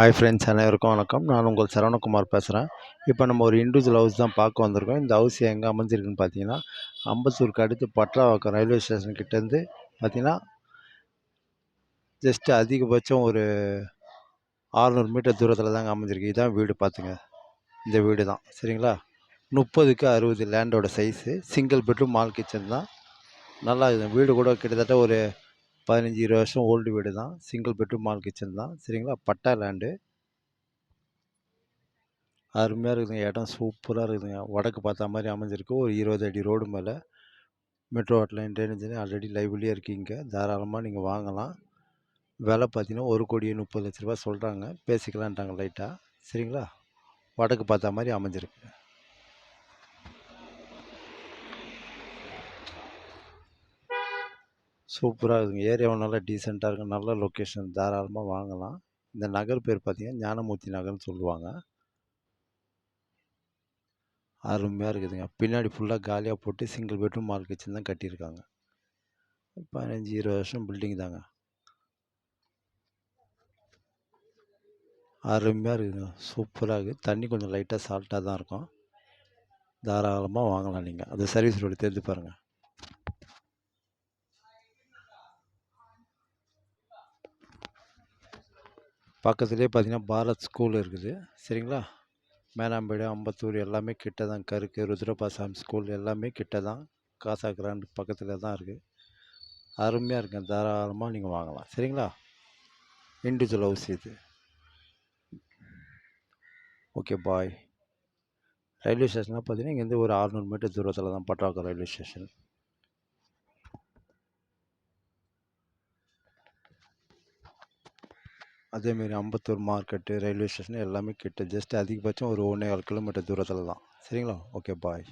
Hi friends, அனைவருக்கும் வணக்கம். நான் உங்கள் சரவணகுமார் பேசுகிறேன். இப்போ நம்ம ஒரு இண்டிவிஜுவல் ஹவுஸ் தான் பார்க்க வந்திருக்கோம். இந்த ஹவுஸ் எங்கே அமைஞ்சிருக்குன்னு பார்த்தீங்கன்னா, அம்பத்தூருக்கு அடுத்து பட்லாவாக்கம் ரயில்வே ஸ்டேஷன் கிட்டேருந்து பார்த்தீங்கன்னா, ஜஸ்ட் அதிகபட்சம் ஒரு 600 மீட்டர் தூரத்தில் தாங்க அமைஞ்சிருக்கு. இதான் வீடு பார்த்துங்க. இந்த வீடு தான் சரிங்களா. 30க்கு 60 லேண்டோட size. Single bedroom hall kitchen தான். நல்லா இருக்குது வீடு. கூட கிட்டத்தட்ட ஒரு 15-20 வருஷம் ஓல்டு வீடு தான். சிங்கிள் பெட்ரூம் மால் கிச்சன் தான் சரிங்களா. பட்டா லேண்டு அருமையாக இருக்குதுங்க. இடம் சூப்பராக இருக்குதுங்க. வடக்கு பார்த்தா மாதிரி அமைஞ்சிருக்கு. ஒரு 20 அடி ரோடு மேலே. மெட்ரோ வாட்டர் ட்ரைனேஜ் ஆல்ரெடி லைவ்லேயே இருக்கீங்க. தாராளமாக நீங்கள் வாங்கலாம். விலை பார்த்தீங்கன்னா 1,30,00,000 சொல்கிறாங்க. பேசிக்கலான்ட்டாங்க லைட்டாக சரிங்களா. வடக்கு பார்த்தா மாதிரி அமைஞ்சிருக்கு. சூப்பராக இருக்குங்க. ஏரியாவும் நல்லா டீசெண்டாக இருக்கும். நல்ல லொக்கேஷன். தாராளமாக வாங்கலாம். இந்த நகர் பேர் பார்த்தீங்கன்னா ஞானமூர்த்தி நகர்னு சொல்லுவாங்க. அருமையாக இருக்குதுங்க. பின்னாடி ஃபுல்லாக காலியாக போட்டு சிங்கிள் பெட்ரூம் மால் கிச்சன் தான் கட்டியிருக்காங்க. 15-20 வருஷம் பில்டிங் தாங்க. அருமையாக இருக்குதுங்க. சூப்பராக இருக்குது. தண்ணி கொஞ்சம் லைட்டாக சால்ட்டாக தான் இருக்கும். தாராளமாக வாங்கலாம் நீங்கள். அது சர்வீஸ் ரோடு தெரிஞ்சு பாருங்கள். பக்கத்துலேயே பார்த்தீங்கன்னா பாரத் ஸ்கூல் இருக்குது சரிங்களா. மேனாம்பேடு, அம்பத்தூர் எல்லாமே கிட்ட தான். கருக்கு, ருத்ரபாசாமி ஸ்கூல் எல்லாமே கிட்ட தான். காசா கிராண்ட் பக்கத்தில் தான் இருக்குது. அருமையாக இருக்குங்க. தாராளமாக நீங்கள் வாங்கலாம் சரிங்களா. இண்டிவிஜுவல் ஹவுஸ் இது. Okay bye. ரயில்வே ஸ்டேஷனில் பார்த்தீங்கன்னா இங்கேருந்து ஒரு 600 மீட்டர் தூரத்தில் தான் பட்லாவாக்கம் ரயில்வே ஸ்டேஷன். அதேமாரி அம்பத்தூர் மார்க்கெட்டு, ரயில்வே ஸ்டேஷன் எல்லாமே கிட்ட. ஜஸ்ட் அதிகபட்சம் ஒரு 1.25 கிலோமீட்டர் தூரத்தில் தான் சரிங்களா. Okay bye.